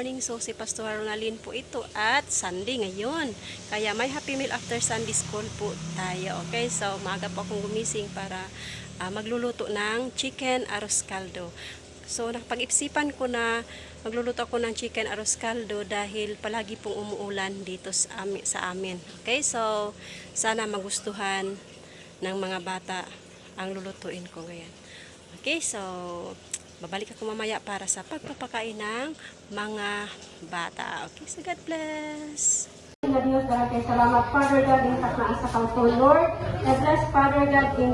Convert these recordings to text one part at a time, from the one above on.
morning. So, si Pastor Ronalyn po ito at Sunday ngayon. Kaya may happy meal after Sunday school po tayo. Okay, so maaga po akong gumising para magluluto ng chicken arroz caldo. So, napag-isipan ko na magluluto ako ng chicken arroz caldo dahil palagi pong umuulan dito sa amin. Okay, so sana magustuhan ng mga bata ang lulutuin ko ngayon. Okay, so babalik ako mamaya para sa pagpapakain ng mga bata. Okay, so God bless. Na Dios, daghang salamat Father God in takna sa kangton Lord. Bless Father God in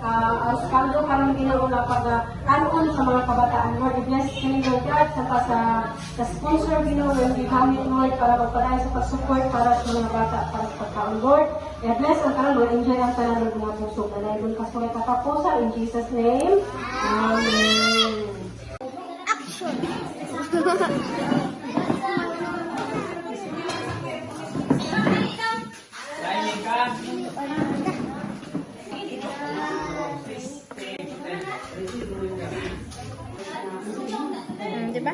as kaldo karon ginaula pag kanon sa mga kabataan Lord. Bless kini Lord God sa sponsor Ginoo when gigamit Lord para magpadayon sa pag-support para sa mga bata para sa pagkaon Lord. Bless ang karon Lord, enjoy ang tanan ng mga puso. Dayon kasulit katapusan in Jesus name. Amen. Action. Diba?